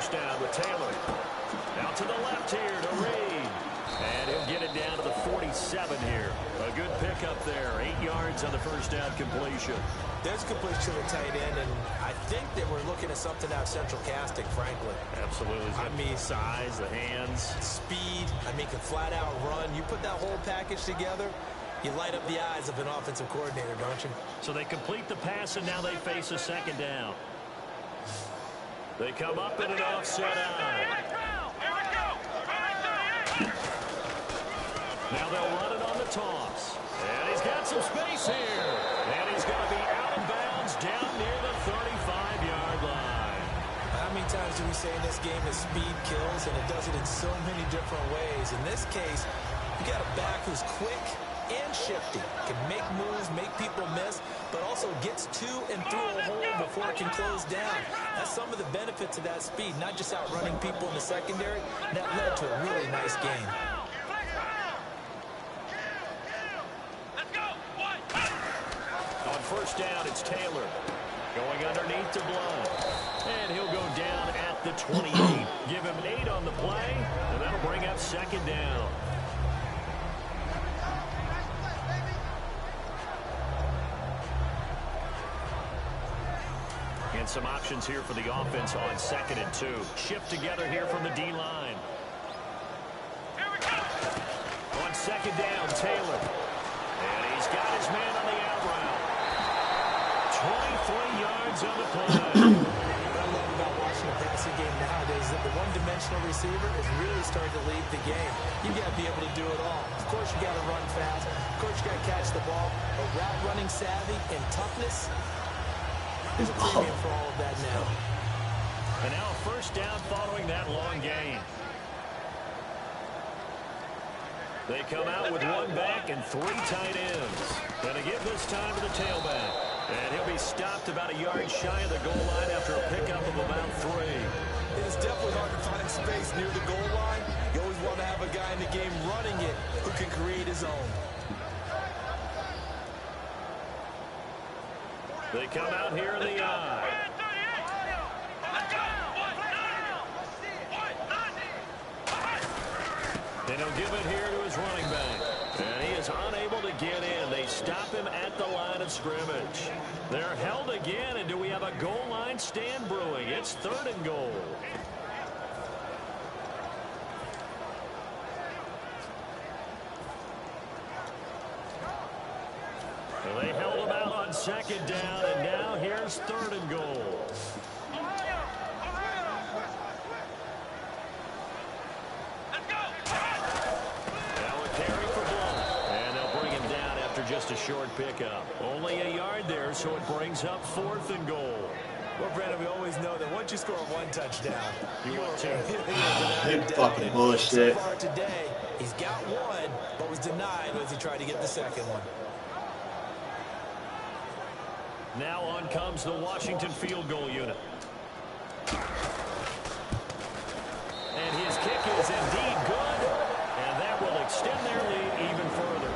first down with Taylor. Out to the left here to Reed. And he'll get it down to the 47 here. A good pickup there. 8 yards on the first down completion. There's completion to the tight end, and I think that we're looking at something out of central casting, frankly. Absolutely. I mean, size, the hands. Speed. I mean, can flat out run. You put that whole package together, you light up the eyes of an offensive coordinator, don't you? So they complete the pass, and now they face a second down. They come up in an offset eye. Now they'll run it on the toss. And he's got some space here. And he's going to be out of bounds down near the 35-yard line. How many times do we say in this game that speed kills, and it does it in so many different ways? In this case, you got a back who's quick and shifty, can make moves, make people miss, but also gets to and through a hole before it can close down. That's some of the benefits of that speed, not just outrunning people in the secondary. That led to a really nice game. On first down, it's Taylor going underneath to Blunt. And he'll go down at the 28. Give him 8 on the play, and that'll bring up second down. And some options here for the offense on 2nd and 2. Shift together here from the D-line. On 2nd down, Taylor. And he's got his man on the out route. 23 yards on the play. What I love about watching the passing game nowadays is that the one-dimensional receiver is really starting to lead the game. You got to be able to do it all. Of course, you got to run fast. Of course, you got to catch the ball. But route running savvy and toughness, there's a premium for all of that now. And now a first down following that long gain. They come out with 1 back and 3 tight ends. Going to give this time to the tailback. And he'll be stopped about a yard shy of the goal line after a pickup of about 3. It's definitely hard to find space near the goal line. You always want to have a guy in the game running it who can create his own. They come out here in the eye. And he'll give it here to his running back. And he is unable to get in. They stop him at the line of scrimmage. They're held again, and do we have a goal line stand brewing? It's 3rd and goal. So they held him out on 2nd down, and now here's 3rd and goal. Just a short pickup. Only a yard there, so it brings up 4th and goal. Well, Brandon, we always know that once you score 1 touchdown, you want to. You fucking bullshit. So far today, he's got 1, but was denied as he tried to get the 2nd one. Now on comes the Washington field goal unit. And his kick is indeed good, and that will extend their lead even further.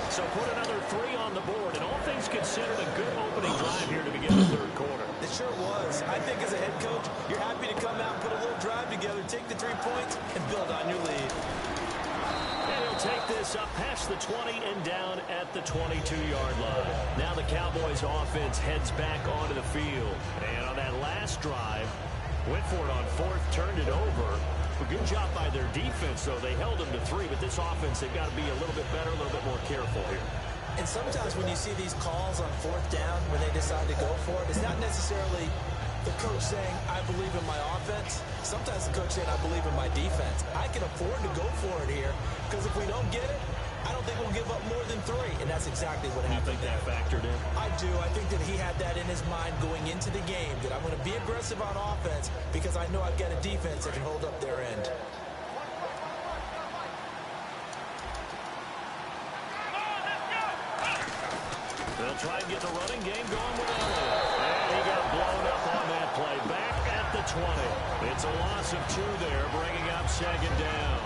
So put another 3 on the board, and all things considered, a good opening drive here to begin the 3rd quarter. It sure was. I think as a head coach, you're happy to come out and put a little drive together, take the 3 points, and build on your lead. And he'll take this up past the 20 and down at the 22-yard line. Now the Cowboys offense heads back onto the field. And on that last drive, went for it on 4th, turned it over. A good job by their defense, though. They held them to 3, but this offense, they've got to be a little bit better, a little bit more careful here. And sometimes when you see these calls on 4th down, when they decide to go for it, it's not necessarily the coach saying, I believe in my offense. Sometimes the coach saying, I believe in my defense. I can afford to go for it here, because if we don't get it, I don't think we'll give up more than 3, and that's exactly what happened. You think that factored in? I do. I think that he had that in his mind going into the game, that I'm going to be aggressive on offense because I know I've got a defense that can hold up their end. They'll try and get the running game going with Elliott. And he got blown up on that play. Back at the 20. It's a loss of 2 there, bringing up 2nd down.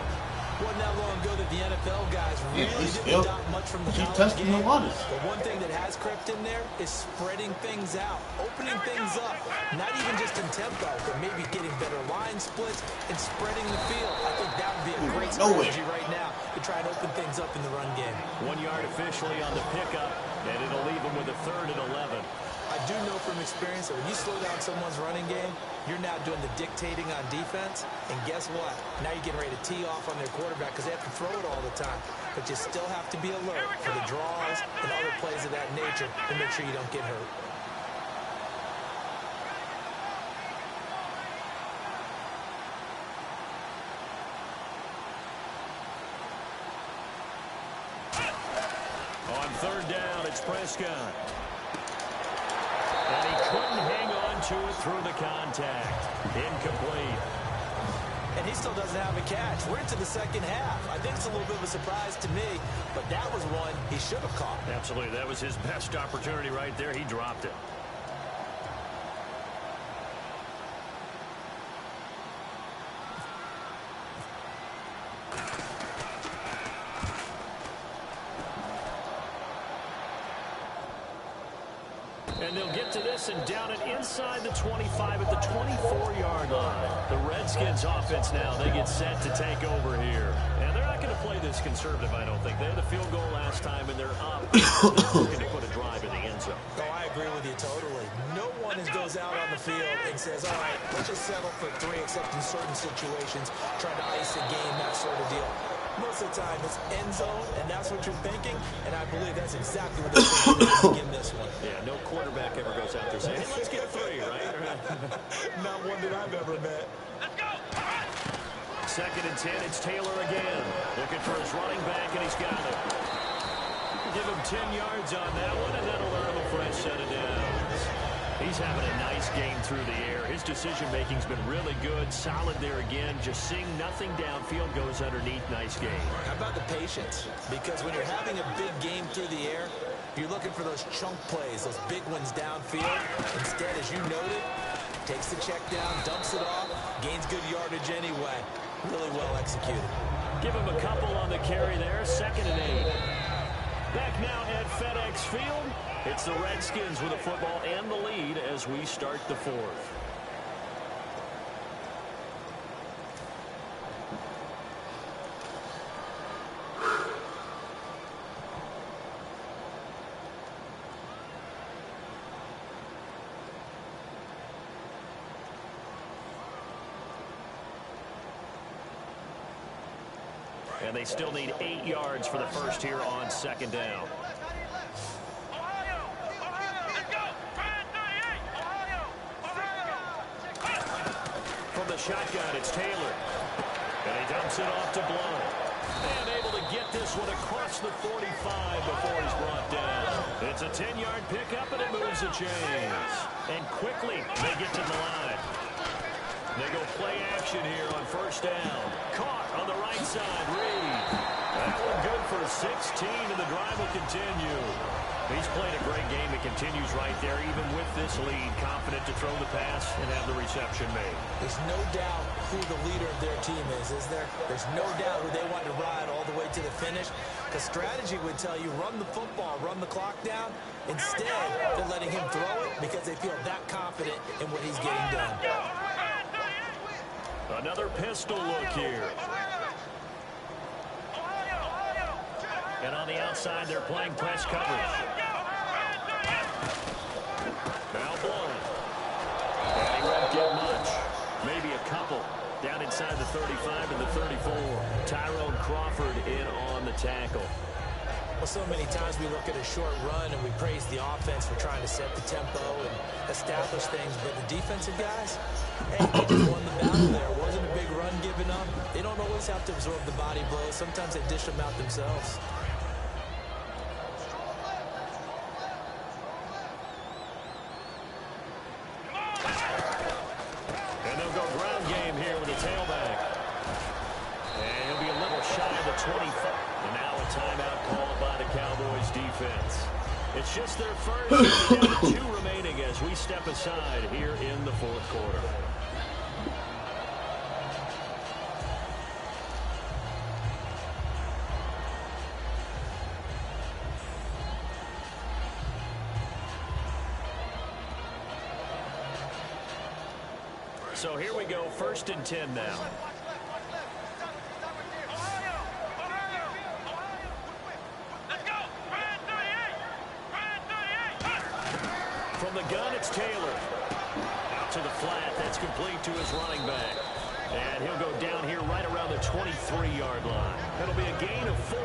Wasn't that long ago that the NFL guys really didn't adopt much from the college game. But one thing that has crept in there is spreading things out, opening things up. Not even just in tempo, but maybe getting better line splits and spreading the field. I think that would be a great strategy right now to try and open things up in the run game. 1 yard officially on the pickup, and it'll leave them with a 3rd and 11. I do know from experience that when you slow down someone's running game, you're now doing the dictating on defense. And guess what? Now you're getting ready to tee off on their quarterback because they have to throw it all the time. But you still have to be alert for the draws and other plays of that nature to make sure you don't get hurt. On 3rd down, it's Prescott. And he couldn't hang on to it through the contact. Incomplete. And he still doesn't have a catch. We're into the second half. I think it's a little bit of a surprise to me, but that was one he should have caught. Absolutely. That was his best opportunity right there. He dropped it. And they'll get to this and down it inside the 25 at the 24-yard line. The Redskins offense now, they get set to take over here. And they're not going to play this conservative, I don't think. They had a field goal last time, and they're up. They're looking to put a drive in the end zone. Oh, I agree with you totally. No one goes out on the field and says, all right, let's just settle for 3, except in certain situations, trying to ice a game, that sort of deal. Most of the time, it's end zone, and that's what you're thinking, and I believe that's exactly what they're thinking in this one. Yeah, no quarterback ever goes out there saying, hey, let's get 3, right? Not one that I've ever met. Let's go. 2nd and 10, it's Taylor again. Looking for his running back, and he's got it. Give him 10 yards on that one, and that'll earn him a fresh set of downs. He's having a nice game through the air. His decision-making's been really good. Solid there again. Just seeing nothing downfield, goes underneath. Nice game. How about the patience? Because when you're having a big game through the air, you're looking for those chunk plays, those big ones downfield. Instead, as you noted, takes the check down, dumps it off, gains good yardage anyway. Really well executed. Give him a couple on the carry there. 2nd and 8. Back now at FedEx Field. It's the Redskins with the football and the lead as we start the 4th. And they still need 8 yards for the first here on 2nd down. From the shotgun, it's Taylor. And he dumps it off to Blount. And able to get this one across the 45 before he's brought down. It's a 10-yard pickup, and it moves the chains. And quickly, they get to the line. They go play action here on 1st down. Caught on the right side, Reed. That one good for 16, and the drive will continue. He's played a great game. It continues right there, even with this lead. Confident to throw the pass and have the reception made. There's no doubt who the leader of their team is there? There's no doubt who they want to ride all the way to the finish. The strategy would tell you, run the football, run the clock down. Instead, they're letting him throw it because they feel that confident in what he's getting done. Another pistol look here. And on the outside, they're playing press coverage. Now Blount. And he won't get much. Maybe a couple. Down inside the 35 and the 34. Tyrone Crawford in on the tackle. Well, so many times we look at a short run and we praise the offense for trying to set the tempo and establish things, but the defensive guys, hey, they just won the battle there. It wasn't a big run given up. They don't always have to absorb the body blows. Sometimes they dish them out themselves. And they'll go ground game here with a tailback. And he'll be a little shy of the 25. And now a timeout called by the Cowboys defense. It's just their first. Down to 2 remaining as we step aside here in the 4th quarter. So here we go, 1st and 10 now. From the gun, it's Taylor. Out to the flat. That's complete to his running back. And he'll go down here right around the 23-yard line. That'll be a gain of 4,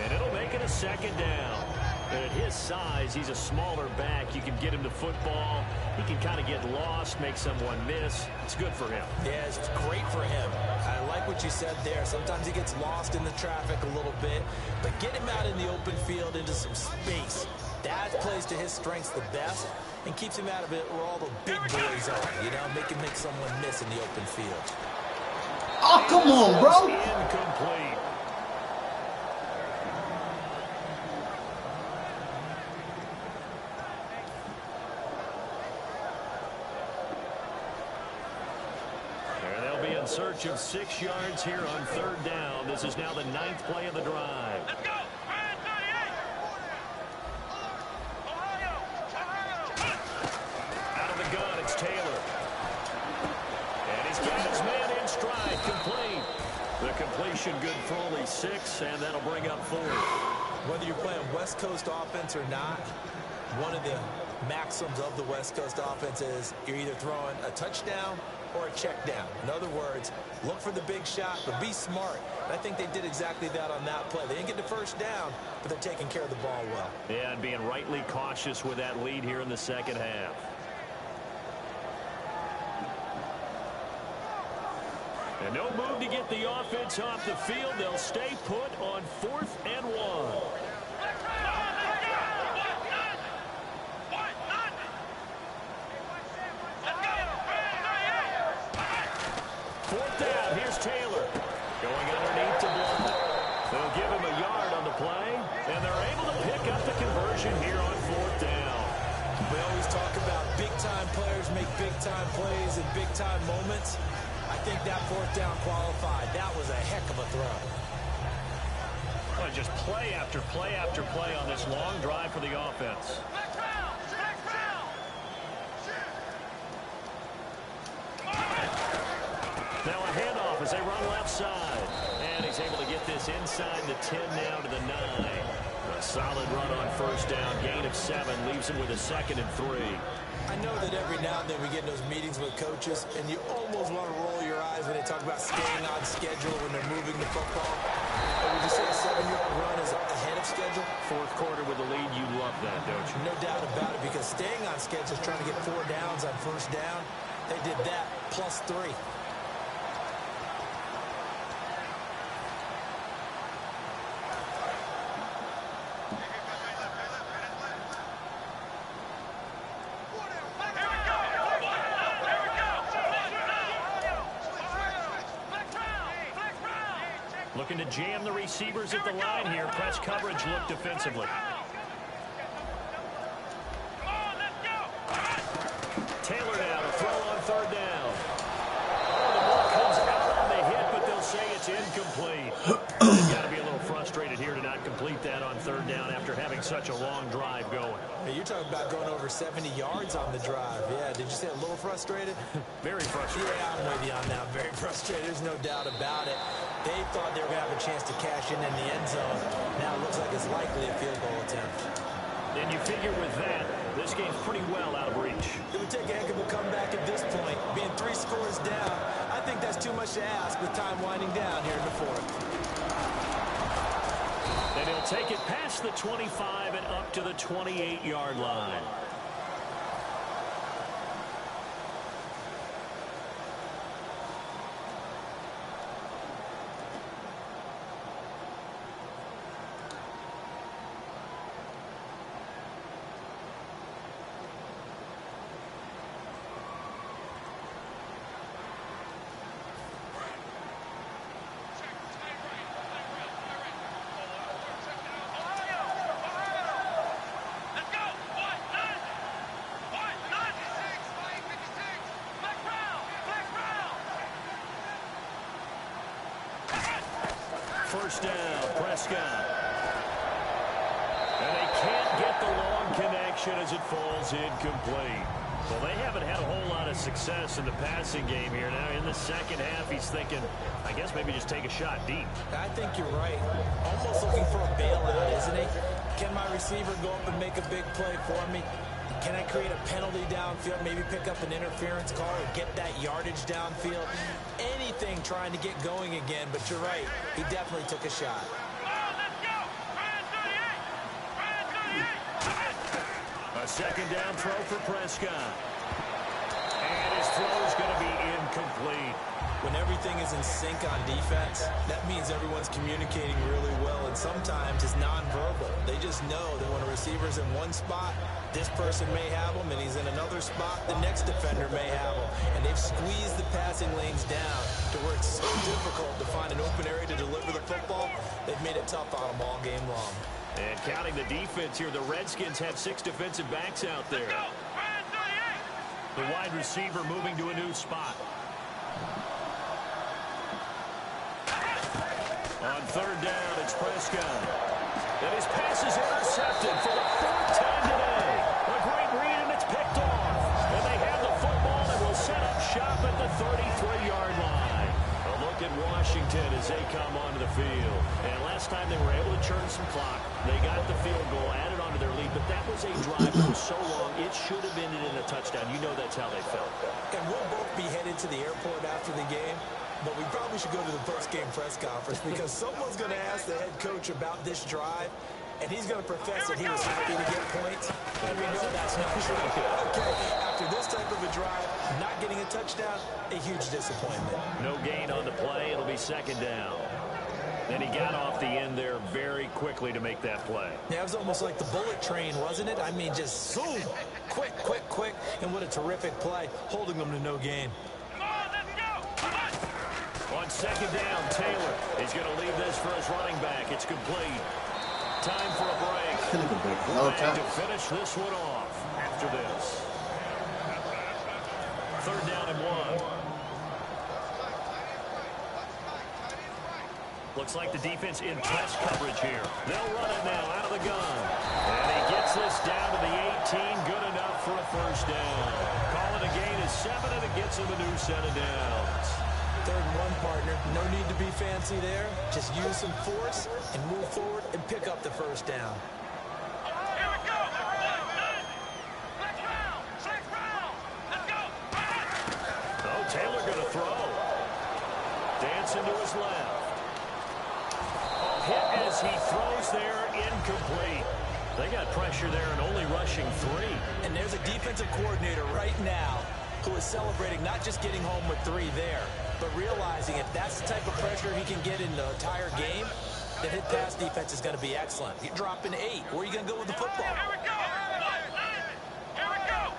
and it'll make it a 2nd down. And at his size, he's a smaller back. You can get him to football. He can kind of get lost, make someone miss. It's good for him. Yeah, it's great for him. I like what you said there. Sometimes he gets lost in the traffic a little bit, but get him out in the open field into some space. That plays to his strengths the best and keeps him out of it where all the big boys are, you know, make someone miss in the open field. Oh, come on, bro. Incomplete. And they'll be in search of 6 yards here on 3rd down. This is now the 9th play of the drive. Let's go. Gun, it's Taylor. And he's got his man in stride, complete. The completion good for only 6, and that'll bring up 4. Whether you're playing West Coast offense or not, one of the maxims of the West Coast offense is you're either throwing a touchdown or a check down. In other words, look for the big shot, but be smart. And I think they did exactly that on that play. They didn't get the 1st down, but they're taking care of the ball well. Yeah, and being rightly cautious with that lead here in the 2nd half. And no move to get the offense off the field. They'll stay put on 4th and 1. 4th down. Here's Taylor. Going underneath to block. They'll give him a yard on the play, and they're able to pick up the conversion here on 4th down. We always talk about big-time players make big-time plays in big-time moments. I think that 4th down qualified. That was a heck of a throw. Well, just play after play after play on this long drive for the offense. Now a handoff as they run left side. And he's able to get this inside the 10 now to the 9. A solid run on 1st down. Gain of 7 leaves him with a 2nd and 3. I know that every now and then we get in those meetings with coaches, and you almost want to roll your eyes when they talk about staying on schedule when they're moving the football. But would you say a 7-yard run is ahead of schedule? 4th quarter with the lead, you love that, don't you? No doubt about it, because staying on schedule is trying to get 4 downs on 1st down. They did that plus 3. Looking to jam the receivers at the line here. Press coverage look defensively. Taylor now to throw on 3rd down. Oh, the ball comes out on the hit, but they'll say it's incomplete. They've got to be a little frustrated here to not complete that on 3rd down after having such a long drive going. Hey, you're talking about going over 70 yards on the drive. Yeah, did you say a little frustrated? Very frustrated. Yeah, I'm with you on that. Very frustrated. There's no doubt about it. They thought they were going to have a chance to cash in the end zone. Now it looks like it's likely a field goal attempt. And you figure with that, this game's pretty well out of reach. It would take a heck of a comeback at this point. Being 3 scores down, I think that's too much to ask with time winding down here in the 4th. And he'll take it past the 25 and up to the 28-yard line. First down, Prescott. And they can't get the long connection as it falls incomplete. Well, they haven't had a whole lot of success in the passing game here. Now, in the second half, he's thinking, I guess maybe just take a shot deep. I think you're right. Almost looking for a bailout, isn't he? Can my receiver go up and make a big play for me? Can I create a penalty downfield, maybe pick up an interference call or get that yardage downfield? Anything trying to get going again, but you're right. He definitely took a shot. A second down throw for Prescott. And his throw is going to be incomplete. When everything is in sync on defense, that means everyone's communicating really well, and sometimes it's nonverbal. They just know that when a receiver's in one spot, this person may have him, and he's in another spot, the next defender may have him. And they've squeezed the passing lanes down to where it's so difficult to find an open area to deliver the football. They've made it tough on them all game long. And counting the defense here, the Redskins have 6 defensive backs out there. The wide receiver moving to a new spot. On third down, it's Prescott. And his pass is intercepted for the 4th time today. A great read, and it's picked off. And they have the football and will set up shop at the 33-yard line. A look at Washington as they come onto the field. And last time they were able to churn some clock. They got the field goal, added onto their lead, but that was a drive that was so long, it should have ended in a touchdown. You know that's how they felt. And we'll both be headed to the airport after the game. But we probably should go to the post-game press conference because someone's going to ask the head coach about this drive, and he's going to profess that he was happy to get points. And we know that's not true. Okay, after this type of a drive, not getting a touchdown, a huge disappointment. No gain on the play. It'll be second down. And he got off the end there very quickly to make that play. Yeah, it was almost like the bullet train, wasn't it? I mean, just zoom, quick, quick, quick, and what a terrific play, holding them to no gain. On second down, Taylor is going to leave this for his running back. It's complete. Time for a break. And to finish this one off after this. Third down and 1. Looks like the defense in press coverage here. They'll run it now out of the gun. And he gets this down to the 18. Good enough for a first down. Call it a gain of 7, and it gets him a new set of downs. 3rd and 1, partner. No need to be fancy there. Just use some force and move forward and pick up the first down. Here we go. Let's round. Let's go. Oh, Taylor going to throw. Dancing to his left. Hit as he throws there, incomplete. They got pressure there and only rushing 3. And there's a defensive coordinator right now who is celebrating not just getting home with 3 there, but realizing if that's the type of pressure he can get in the entire game, then his pass defense is going to be excellent. You're dropping 8. Where are you going to go with the football? Here we go.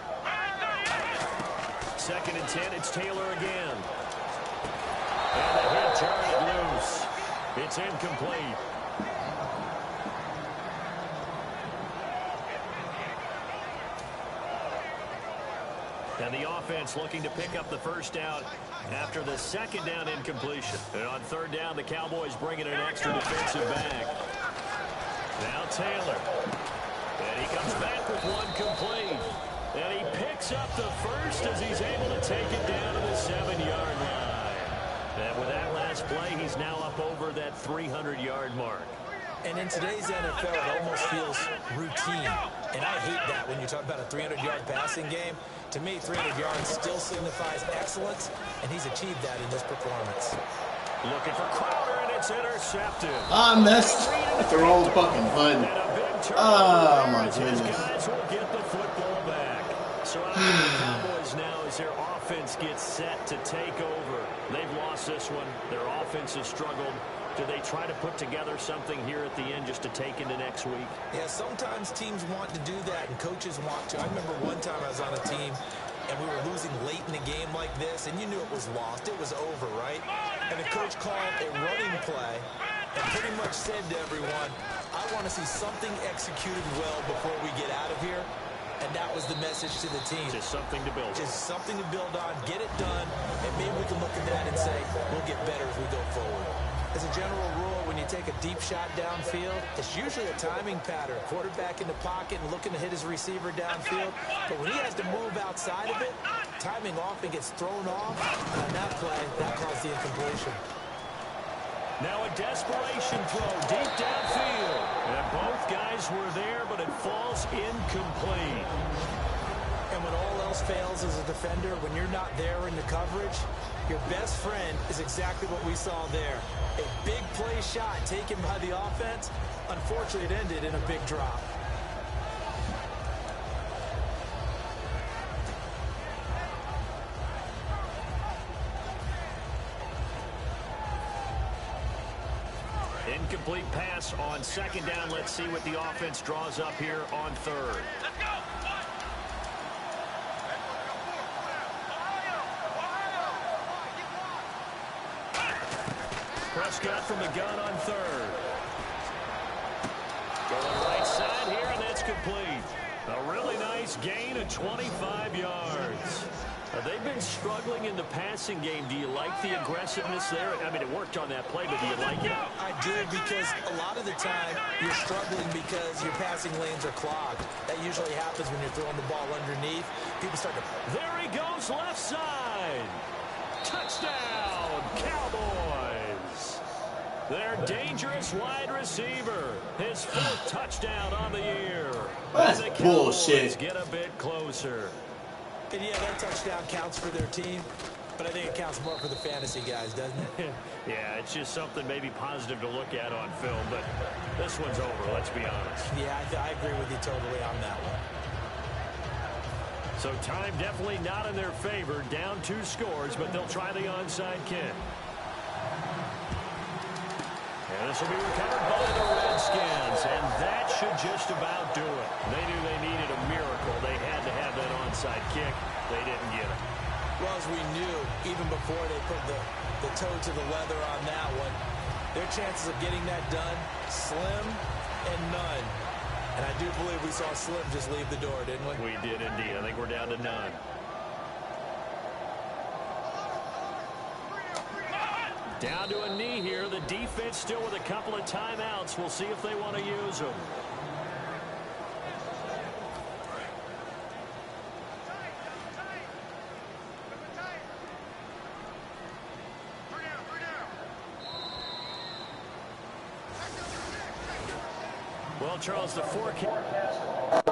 Second and 10, it's Taylor again. And the hit turned it loose. It's incomplete. And the offense looking to pick up the first down after the second down incompletion. And on third down, the Cowboys bringing an extra defensive back. Now Taylor. And he comes back with one complete. And he picks up the first as he's able to take it down to the 7-yard line. And with that last play, he's now up over that 300-yard mark. And in today's NFL, it almost feels routine. And I hate that when you talk about a 300-yard passing game. To me, 300 yards still signifies excellence, and he's achieved that in this performance. Looking for Crowder, and it's intercepted. I missed at the wrong fucking button. Oh, my goodness. Guys will get the football back. So out of the Cowboys now as their offense gets set to take over. They've lost this one. Their offense has struggled. Do they try to put together something here at the end just to take into next week? Yeah, sometimes teams want to do that, and coaches want to. I remember one time I was on a team, and we were losing late in the game like this, and you knew it was lost. It was over, right? And the coach called a running play and pretty much said to everyone, I want to see something executed well before we get out of here. And that was the message to the team. Just something to build on. Just something to build on. Get it done, and maybe we can look at that and say, we'll get better as we go forward. As a general rule, when you take a deep shot downfield, it's usually a timing pattern. Quarterback in the pocket and looking to hit his receiver downfield. But when he has to move outside of it, timing often gets thrown off. And on that play, that caused the incompletion. Now a desperation throw deep downfield. And both guys were there, but it falls incomplete. And when all else fails as a defender, when you're not there in the coverage, your best friend is exactly what we saw there. A big play shot taken by the offense. Unfortunately, it ended in a big drop. Incomplete pass on second down. Let's see what the offense draws up here on third. Let's go. Prescott from the gun on third. Going right side here, and that's complete. A really nice gain of 25 yards. They've been struggling in the passing game. Do you like the aggressiveness there? I mean, it worked on that play, but do you like it? I do, because a lot of the time you're struggling because your passing lanes are clogged. That usually happens when you're throwing the ball underneath. People start to... There he goes, left side. Touchdown, Cowboys. Their dangerous wide receiver. His fourth touchdown on the year. That's and the bullshit. Cowboys get a bit closer. And yeah, that touchdown counts for their team, but I think it counts more for the fantasy guys, doesn't it? Yeah, it's just something maybe positive to look at on film, but this one's over, let's be honest. Yeah, I agree with you totally on that one. So time definitely not in their favor. Down 2 scores, but they'll try the onside kick. And this will be recovered by the Redskins, and that should just about do it. They knew they needed a miracle. They had to have that onside kick. They didn't get it. Well, as we knew, even before they put the toe to the leather on that one, their chances of getting that done, slim and none. And I do believe we saw Slim just leave the door, didn't we? We did indeed. I think we're down to none. Down to a knee here. The defense still with a couple of timeouts. We'll see if they want to use them. Well, Charles, the forecast.